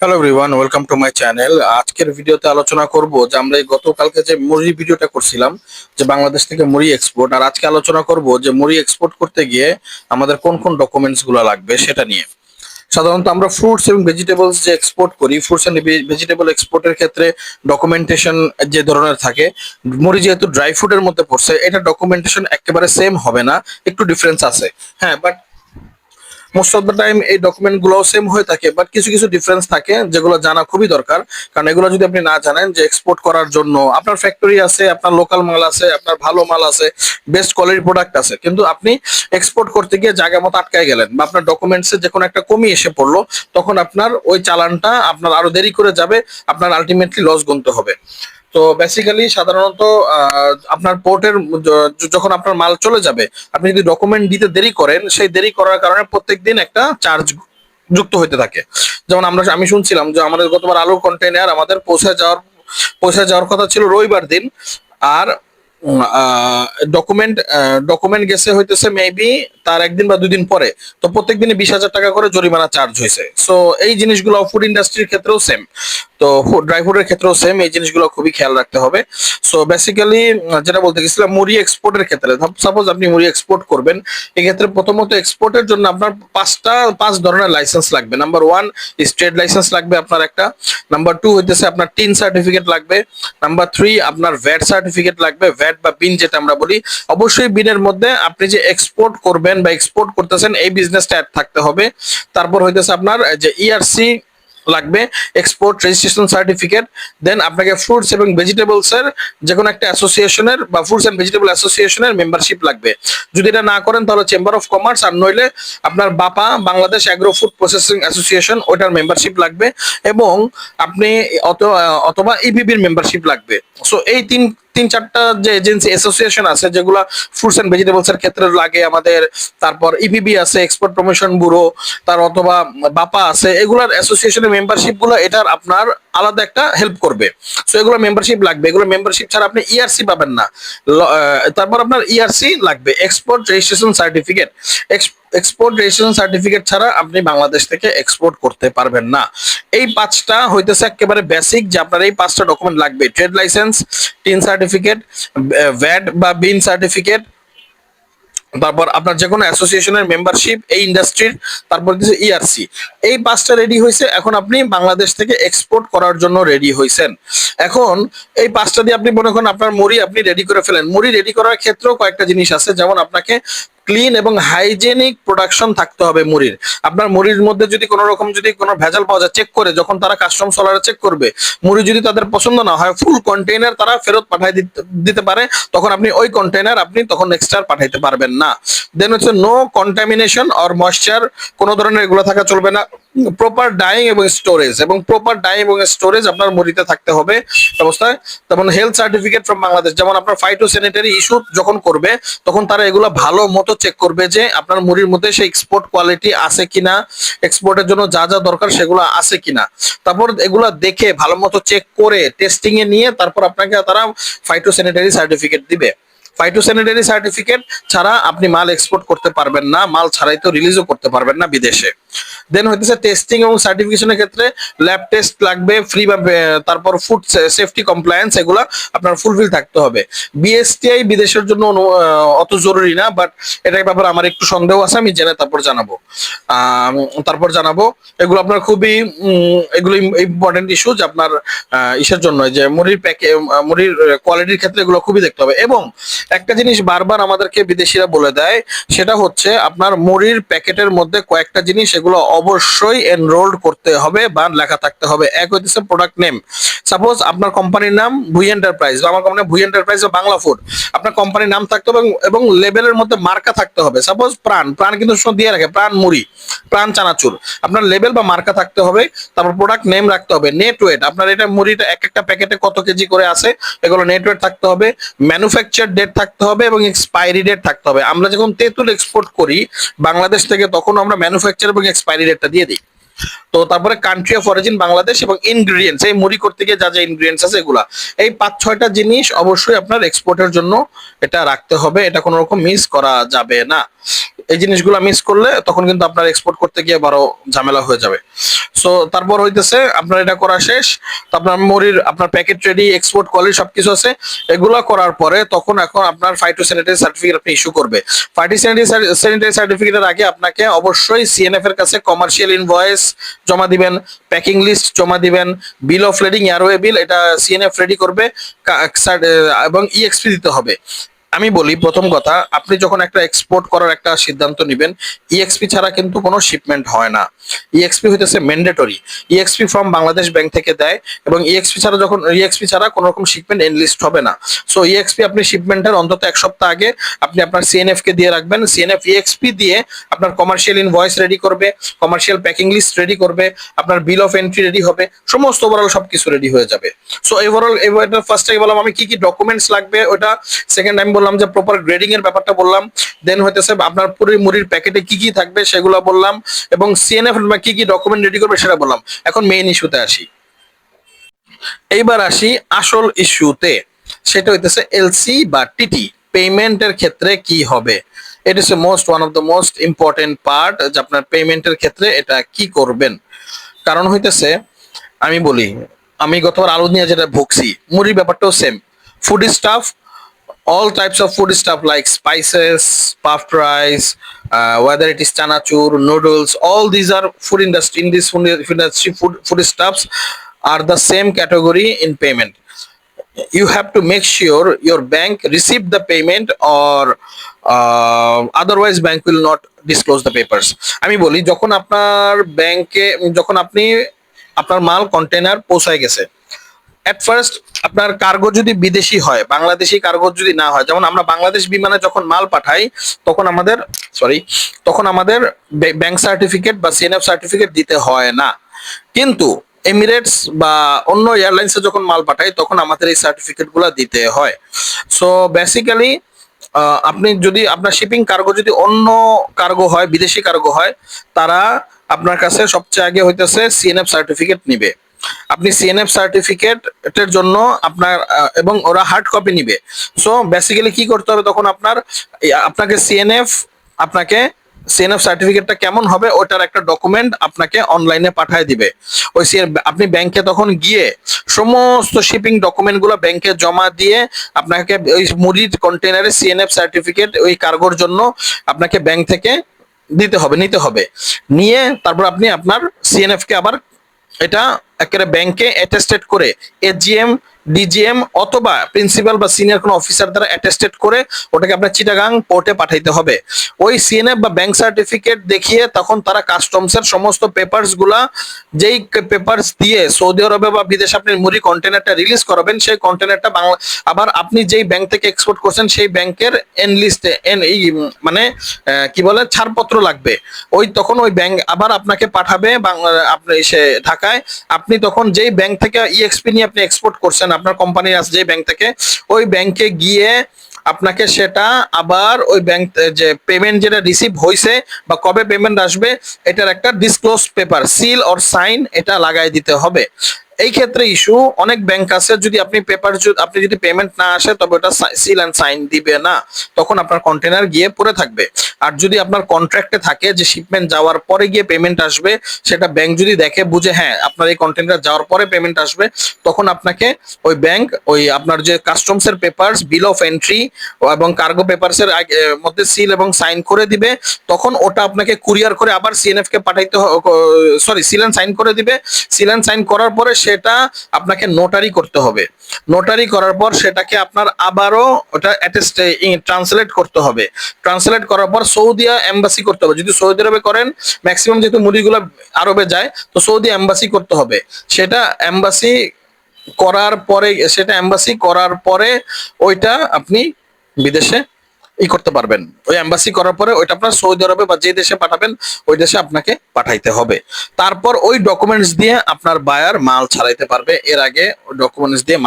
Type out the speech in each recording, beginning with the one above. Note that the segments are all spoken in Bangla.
Hello everyone, welcome to my channel. আজকের ভিডিওতে আলোচনা করব যে আমরা এই গতকালকে যে মুড়ি ভিডিওটা করছিলাম, যে বাংলাদেশ থেকে মুড়ি এক্সপোর্ট, আর আজকে আলোচনা করব যে মুড়ি এক্সপোর্ট করতে গিয়ে আমাদের কোন কোন ডকুমেন্টস গুলো লাগবে সেটা নিয়ে। সাধারণত আমরা ফ্রুটস এবং ভেজিটেবলস যে এক্সপোর্ট করি, ফ্রুটস এন্ড ভেজিটেবল এক্সপোর্টের ক্ষেত্রে ডকুমেন্টেশন যে ধরনের থাকে, মুড়ি যেহেতু ড্রাই ফ্রুটের মধ্যে পড়ছে, এটা ডকুমেন্টেশন একেবারে সেম হবে না, একটু ডিফারেন্স আছে। হ্যাঁ, but most of the time এই ডকুমেন্ট গুলো সেম হয়ে থাকে, বাট কিছু কিছু ডিফারেন্স থাকে যেগুলো জানা খুবই দরকার। কারণ এগুলো যদি আপনি না জানেন, যে এক্সপোর্ট করার জন্য আপনার ফ্যাক্টরি আছে, আপনার লোকাল মাল আছে, আপনার ভালো মাল আছে, বেস্ট কোয়ালিটি প্রোডাক্ট আছে, কিন্তু আপনি এক্সপোর্ট করতে গিয়ে জায়গা মতো আটকায় গেলেন বা আপনার ডকুমেন্টসে যে কোনো একটা কমি এসে পড়লো, তখন আপনার ওই চালানটা আপনার আরো দেরি করে যাবে, আপনার আলটিমেটলি লস গুনতে হবে। তো বেসিক্যালি সাধারণত আপনার পোর্টের যখন আপনার মাল চলে যাবে, আপনি যদি ডকুমেন্ট দিতে দেরি করেন, সেই দেরি করার কারণে প্রত্যেকদিন একটা চার্জ যুক্ত হইতে থাকে। যেমন আমি শুনছিলাম যে আমাদের গতবার আলুর কন্টেনার আমাদের পৌঁছে যাওয়ার কথা ছিল রবিবার দিন, আর ডকুমেন্ট ডকুমেন্ট গেছে হইতেছে মেবি তার একদিন বা 2 দিন পরে। তো প্রত্যেকদিনে 20,000 টাকা করে জরিমানা চার্জ হয়েছে। সো এই জিনিসগুলো ফুড ইন্ডাস্ট্রির ক্ষেত্রেও সেম, তো ড্রাই ফ্রুটের ক্ষেত্রেও সেম, এই জিনিসগুলো খুবই খেয়াল রাখতে হবে। সো বেসিক্যালি যেটা বলতে গেছিলাম, মুড়ি এক্সপোর্টের ক্ষেত্রে, সাপোজ আপনি মুড়ি এক্সপোর্ট করবেন, এক্ষেত্রে প্রথমত এক্সপোর্টের জন্য আপনার 5 ধরনের লাইসেন্স লাগবে। নাম্বার 1, স্টেট লাইসেন্স লাগবে আপনার একটা। নাম্বার 2 হইতেছে আপনার টিন সার্টিফিকেট লাগবে। নাম্বার 3 আপনার ভ্যাট সার্টিফিকেট লাগবে, ভ্যাট বা বিন যেটা আমরা বলি। অবশ্যই বিনের মধ্যে আপনি যে এক্সপোর্ট করবেন বা এক্সপোর্ট করতেছেন এই বিজনেসটা অ্যাড থাকতে হবে। তারপর হইতেছে আপনার যে ইআরসি লাগবে, এক্সপোর্ট রেজিস্ট্রেশন সার্টিফিকেট। দেন আপনাকে ফ্রুটস এবং ভেজিটেবলস এর যে কোনো একটা অ্যাসোসিয়েশনের বা ফ্রুটস এন্ড ভেজিটেবল অ্যাসোসিয়েশনের মেম্বারশিপ লাগবে। যদি এটা না করেন তাহলে চেম্বার অফ কমার্স, আর নইলে আপনার বাপা Bangladesh agro food processing association, ওইটার মেম্বারশিপ লাগবে। এবং আপনি অথবা ইপিবির মেম্বারশিপ লাগবে। সো এই তিন তিন চারটা যে এজেন্সি অ্যাসোসিয়েশন আছে যেগুলা ফ্রুটস এন্ড ভেজিটেবলস এর ক্ষেত্রে লাগে আমাদের, তারপর ইপিবি আছে, এক্সপোর্ট প্রমোশন ব্যুরো, তার অথবা বাপা আছে, এগুলার অ্যাসোসিয়েশনের মেম্বারশিপ গুলো এটার আপনার আলাদা একটা হেল্প করবে। সো এগুলো মেম্বারশিপ লাগবে, এগুলো মেম্বারশিপ ছাড়া আপনি ইআরসি পাবেন না। তারপর আপনার ইআরসি লাগবে, export registration certificate. Export registration certificate ছাড়া আপনি বাংলাদেশ থেকে এক্সপোর্ট করতে পারবেন না। এই 5টা হইতেছে একেবারে বেসিক, যে আপনার এই 5টা ডকুমেন্ট লাগবে: trade licence, tin certificate, VAT বা বিন সার্টিফিকেট, তারপর আপনার যে কোনো অ্যাসোসিয়েশনের মেম্বারশিপ এই ইন্ডাস্ট্রির, তারপর হচ্ছে ইআরসি। এই 5টা রেডি হয়েছে, এখন আপনি বাংলাদেশ থেকে এক্সপোর্ট করার জন্য রেডি হয়েছেন। এখন এই 5টা দিয়ে আপনি মনে করেন আপনার মুড়ি আপনি রেডি করে ফেলেন। মুড়ি রেডি করার ক্ষেত্রেও কয়েকটা জিনিস আছে, যেমন আপনাকে ক্লিন এবং হাইজেনিক প্রোডাকশন থাকতে হবে মুড়ির। আপনার মুড়ির মধ্যে যদি কোনো রকম যদি কোনো ভেজাল পাওয়া যায়, চেক করে যখন তারা কাস্টমস ওয়ালারা চেক করবে, মুড়ি যদি তাদের পছন্দ না হয়, ফুল কন্টেইনার তারা ফেরত পাঠাই দিতে পারে। তখন আপনি ওই কন্টেইনার আপনি তখন নেক্সট আর পাঠাইতে পারবেন না। দেন হচ্ছে নো কন্টামিনেশন অর ময়েশ্চার, কোনো ধরনের এগুলো থাকা চলবে না। প্রপার ডাইং এবং স্টোরেজ, এবং প্রপার ডাইং এবং স্টোরেজ আপনার মুড়িতে থাকতে হবে ব্যবস্থায়। তেমন হেলথ সার্টিফিকেট ফ্রম বাংলাদেশ, যেমন আপনার ফাইটো স্যানিটারি ইস্যু যখন করবে, তখন তারা এগুলো ভালো মতো চেক করবে যে আপনার মুড়ির মধ্যে সেই এক্সপোর্ট কোয়ালিটি আছে কিনা, এক্সপোর্টের জন্য যা যা দরকার সেগুলো আছে কিনা। তারপর এগুলো দেখে ভালো মতো চেক করে টেস্টিং এ নিয়ে তারপর আপনাকে তারা ফাইটো স্যানিটারি সার্টিফিকেট দিবে। ফাইটোস্যানিটারি সার্টিফিকেট ছাড়া আপনি মাল এক্সপোর্ট করতে পারবেন না, মাল ছাড়াই তো রিলিজও করতে পারবেন না বিদেশে। দেন হইতেছে টেস্টিং এবং সার্টিফিকেশনের ক্ষেত্রে ল্যাব টেস্ট লাগবে ফ্রি, বা তারপর ফুড সেফটি কমপ্লায়েন্স, এগুলা আপনার ফুলফিল থাকতে হবে। বিএসটিআই বিদেশের জন্য অত জরুরি না, বাট এটার ব্যাপারে আমার একটু সন্দেহ আছে, আমি জেনে তারপর জানাবো। এগুলো আপনার খুবই এগুলো ইম্পর্টেন্ট ইস্যু, যে আপনার ইসের জন্য, যে মুড়ির কোয়ালিটির ক্ষেত্রে এগুলো খুবই দেখতে হবে। এবং একটা জিনিস বারবার আমাদেরকে বিদেশিরা বলে দেয়, সেটা হচ্ছে আপনার মুড়ির প্যাকেটের মধ্যে কয়েকটা জিনিস এগুলো অবশ্যই এনরোল্ড করতে হবে বা লেখা থাকতে হবে। এক হইতেছে প্রোডাক্ট নেম। সাপোজ আপনার কোম্পানির নাম ভুই এন্টারপ্রাইজ, বা আমার কোম্পানি ভুই এন্টারপ্রাইজ বা বাংলা ফুড, আপনার কোম্পানির নাম থাকতে হবে এবং লেবেলের মধ্যে মার্কা থাকতে হবে। সাপোজ প্রাণ, প্রাণ কিন্তু দিয়ে রাখে প্রাণ মুড়ি, প্রাণ চানাচুর, আপনার লেবেল বা মার্কা থাকতে হবে। তারপর প্রোডাক্ট নেম রাখতে হবে। নেট ওয়েট, আপনার এটা মুড়িটা এক একটা প্যাকেটে কত কেজি করে আছে, এগুলো নেট ওয়েট থাকতে হবে। ম্যানুফ্যাকচার ডেট থাকতে হবে এবং এক্সপায়ারি ডেট থাকতে হবে। আমরা যখন তেঁতুল এক্সপোর্ট করি বাংলাদেশ থেকে, তখন আমরা ম্যানুফ্যাকচার এবং এক্সপায়ারি ডেটটা দিয়ে দিই। তো তারপরে কান্ট্রি অফ অরিজিন বাংলাদেশ এবং ইনগ্রিডিয়েন্টস, এই মুড়ি করতে গিয়ে যা যা ইনগ্রিডিয়েন্টস আছে এগুলা, এই 5-6টা জিনিস অবশ্যই আপনার এক্সপোর্টের জন্য এটা রাখতে হবে, এটা কোনো রকম মিস করা যাবে না। এই জিনিসগুলো মিস করলে তখন কিন্তু আপনার এক্সপোর্ট করতে গিয়ে বড় ঝামেলা হয়ে যাবে। সো তারপর হইতেছে আপনার এটা করা শেষ, তো আপনার মুড়ির আপনার প্যাকেট রেডি, এক্সপোর্ট কোয়ালিটি সবকিছু আছে, এগুলা করার পরে তখন এখন আপনার ফাইটোস্যানিটারি সার্টিফিকেট আপনি ইস্যু করবে। ফাইটোস্যানিটারি সার্টিফিকেটের আগে আপনাকে অবশ্যই সিএনএফ এর কাছে কমার্শিয়াল ইনভয়েস জমা দিবেন, প্যাকিং লিস্ট জমা দিবেন, বিল অফ লেডিং, এয়ারওয়ে বিল, এটা সিএনএফ রেডি করবে, এবং ইএক্সপি দিতে হবে। আমি বলি প্রথম কথা, আপনি যখন একটা এক্সপোর্ট করার একটা সিদ্ধান্ত নেবেন, ইএক্সপি ছাড়া কিন্তু কোনো শিপমেন্ট হয় না। ইএক্সপি হইতেছে mandatory, EXP form Bangladesh bank থেকে দেয়, এবং ইএক্সপি ছাড়া কোনো রকম শিপমেন্ট এনলিস্ট হবে না। সো ইএক্সপি আপনি শিপমেন্টের অন্তত 1 সপ্তাহ আগে আপনি আপনার সিএনএফ কে দিয়ে রাখবেন, সিএনএফ ইএক্সপি দিয়ে আপনার কমার্শিয়াল ইনভয়েস রেডি করবে, কমার্শিয়াল প্যাকিং লিস্ট রেডি করবে, আপনার বিল অফ এন্ট্রি রেডি হবে, সমস্ত ওভারঅল সবকিছু রেডি হয়ে যাবে। সো ওভারঅল এটা ফার্স্ট টাইম বললাম আমি কি কি ডকুমেন্টস লাগবে ওটা, সেকেন্ড টাইম বললাম যে প্রপার গ্রেডিং এর ব্যাপারটা বললাম, দেন হইতেছে আপনার পুরো মুড়ির প্যাকেটে কি কি থাকবে সেগুলো বললাম, এবং সিএনএফ কি কি ডকুমেন্ট রেডি করবে সেটা বললাম। এখন মেইন ইস্যুতে আসি, এইবার আসি আসল ইস্যুতে, সেটা হইতেছে এলসি বা টিটি পেমেন্টের ক্ষেত্রে কি হবে। It is one of the most important part, যে আপনার পেমেন্টের ক্ষেত্রে এটা কি করবেন। কারণ হইতেছে আমি বলি, আমি গতবার আলু নিয়ে যেটা ভুগছি, মুড়ির ব্যাপারটাও same. Food staff, all types of food stuff like spices, puffed rice, whether it is chanachur, noodles, all these are food industry. In this food industry, food stuffs are the same category in payment. You have to make sure your bank receive the payment, or otherwise bank will not disclose the papers. আমি বলি, যখন আপনার ব্যাংকে, যখন আপনি আপনার মাল কন্টেনার পৌঁছায় গেছে, এট ফার্স্ট আপনার কার্গো যদি বিদেশি হয়, বাংলাদেশি কার্গো যদি না হয়, যেমন আমরা বাংলাদেশ বিমানে যখন মাল পাঠাই তখন আমাদের ব্যাংক সার্টিফিকেট বা সিএনএফ সার্টিফিকেট দিতে হয় না। কিন্তু এমিরেটস বা অন্য এয়ারলাইন্সে যখন মাল পাঠাই তখন আমাদের এই সার্টিফিকেট গুলা দিতে হয়। সো বেসিক্যালি আপনি যদি আপনার শিপিং কার্গো যদি অন্য কার্গো হয়, বিদেশি কার্গো হয়, তারা আপনার কাছে সবচেয়ে আগে হইতেছে সিএনএফ সার্টিফিকেট নিবে। আপনি সিএনএফ সার্টিফিকেটের জন্য আপনার এবং ওরা হার্ড কপি নিবে। সো বেসিক্যালি কি করতে হবে তখন, আপনাকে সিএনএফ সার্টিফিকেটটা কেমন হবে ওটার একটা ডকুমেন্ট আপনাকে অনলাইনে পাঠিয়ে দিবে। আপনি ব্যাংকে তখন গিয়ে সমস্ত শিপিং ডকুমেন্ট গুলো ব্যাংকে জমা দিয়ে আপনাকে ওই মুড়ির কন্টেনারে সিএনএফ সার্টিফিকেট ওই কার্গোর জন্য আপনাকে ব্যাংক থেকে নিতে হবে। নিয়ে তারপর আপনি আপনার সিএনএফ কে আবার এটা একেবারে ব্যাংকে অ্যাটেস্টেড করে এজিএম, ডিজিএম অথবা প্রিন্সিপাল বা সিনিয়র কোনো অফিসার দ্বারা অ্যাটেস্টেড করে ওটাকে আপনার চিটাগাং পোর্টে পাঠাইতে হবে। ওই সিএনএফ বা ব্যাংক সার্টিফিকেট দেখিয়ে তখন তারা কাস্টমসের সমস্ত পেপারস গুলা, যেই পেপারস দিয়ে সৌদি আরবে বা বিদেশে আপনি মুড়ি কন্টেনারটা রিলিজ করাবেন, সেই কন্টেনারটা আবার আপনি যেই ব্যাংক থেকে এক্সপোর্ট করছেন সেই ব্যাংকের এনলিস্টে মানে কি বলে ছাড়পত্র লাগবে। তখন ওই ব্যাংক আবার আপনাকে পাঠাবে আপনি সে ঢাকায়, আপনি তখন যেই ব্যাংক থেকে ইএক্সপি নিয়ে আপনি এক্সপোর্ট করছেন, আপনার কোম্পানি আছে যে ব্যাংক থেকে, ওই ব্যাংকে গিয়ে আপনাকে সেটা আবার ওই ব্যাংক যে পেমেন্ট যেটা রিসিভ হয়েছে বা কবে পেমেন্ট আসবে এটার একটা disclose paper, seal or sign এটা লাগাই দিতে হবে। এই ক্ষেত্রে ইস্যু, অনেক ব্যাংক আছে যদি আপনি যদি পেমেন্ট না আসে তবে ওটা সিল এন্ড সাইন দিবে না, তখন আপনার কন্টেনার গিয়ে পড়ে থাকবে। আর যদি আপনার কন্ট্রাক্টে থাকে যে শিপমেন্ট যাওয়ার পরে গিয়ে পেমেন্ট আসবে, সেটা ব্যাংক যদি দেখে বুঝে হ্যাঁ আপনার এই কন্টেনার যাওয়ার পরে পেমেন্ট আসবে, তখন আপনাকে ওই ব্যাংক আপনার যে কাস্টমসের পেপারস, বিল অফ এন্ট্রি এবং কার্গো পেপারসের মধ্যে সিল এবং সাইন করে দিবে। তখন ওটা আপনাকে কুরিয়ার করে আবার সিএনএফ কে পাঠাইতে, সিল এন্ড সাইন করে দিবে। সিল এন্ড সাইন করার পরে সেটা আপনাকে নোটারি করতে হবে। নোটারি করার পর সেটাকে আপনার আবারও ওটা ট্রান্সলেট করতে হবে। ট্রান্সলেট করার পর সৌদি এম্বাসি করতে হবে। যদি সৌদি আরবে করেন, ম্যাক্সিমাম যেহেতু মুড়িগুলো আরবে যায়, তো সৌদি এম্বাসি করতে হবে। সেটা এম্বাসি করার পরে ওইটা আপনি বিদেশে করতে পারবেন। ওই এম্বাসি করার পরে ওইটা আপনার সৌদি আরবে বা যে দেশে পাঠাবেন ওই দেশে আপনাকে পাঠাইতে হবে। তারপর ওই ডকুমেন্টস দিয়ে আপনার বায়ার মাল ছাড়াইতে পারবে। এর আগে ডকুমেন্টস দিয়ে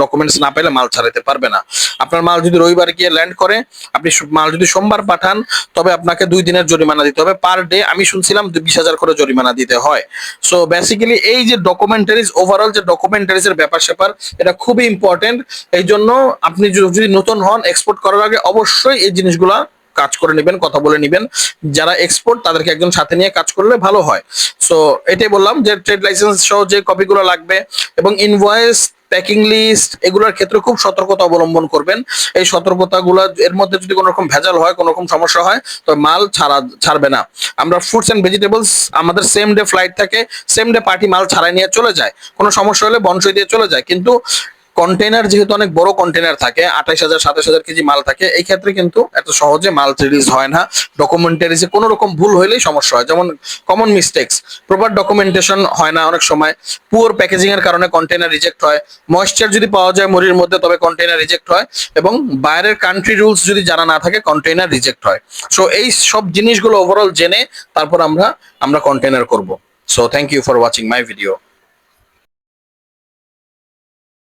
ডকুমেন্টস না পেলে মাল ছাড়াইতে পারবে না। আপনার মাল যদি রবিবার গিয়ে ল্যান্ড করে, আপনি মাল যদি সোমবার পাঠান, তবে আপনাকে 2 দিনের জরিমানা দিতে হবে পার ডে। আমি শুনছিলাম 20,000 করে জরিমানা দিতে হয়। সো বেসিক্যালি এই যে ডকুমেন্টারিজ, ওভারঅল যে ডকুমেন্টারিজ এর ব্যাপার স্যাপার, এটা খুবই ইম্পর্টেন্ট। এই জন্য আপনি যদি নতুন হন, এক্সপোর্ট করার আগে অবশ্যই এই জিনিসগুলা কাজ করে নেবেন, কথা বলে নেবেন। যারা এক্সপোর্ট তাদেরকে একজন সাথে নিয়ে কাজ করলে ভালো হয়। সো এটাই বললাম যে ট্রেড লাইসেন্স সহ যে কপিগুলো লাগবে এবং ইনভয়েস, প্যাকিং লিস্ট, এগুলোর ক্ষেত্রে খুব সতর্কতা অবলম্বন করবেন। এই সতর্কতাগুলো এর মধ্যে যদি কোনো রকম ভেজাল হয়, কোনো রকম সমস্যা হয়, তো মাল ছাড়বে না। আমরা ফ্রুটস এন্ড ভেজিটেবলস, আমাদের সেম ডে ফ্লাইট থাকে, সেম ডে পার্টি মাল ছাড়াই নিয়ে চলে যায়। কোনো সমস্যা হলে বনসই দিয়ে চলে যায়। কিন্তু কন্টেনার যেহেতু অনেক বড় কন্টেনার থাকে, 28,000 27,000 কেজি মাল থাকে, এই ক্ষেত্রে কিন্তু এত সহজে মাল রিলিজ হয় না। ডকুমেন্টারিজে কোনো রকম ভুল হইলেই সমস্যা হয়, যেমন কমন মিস্টেক্স, প্রপার ডকুমেন্টেশন হয় না অনেক সময়, পুয়ার প্যাকেজিং এর কারণে কন্টেনার রিজেক্ট হয়, ময়েশ্চার যদি পাওয়া যায় মুড়ির মধ্যে তবে কন্টেনার রিজেক্ট হয়, এবং বাইরের কান্ট্রি রুলস যদি জানা না থাকে কন্টেনার রিজেক্ট হয়। সো এই সব জিনিসগুলো ওভারঅল জেনে তারপর আমরা কন্টেনার করব। So thank you for watching my video.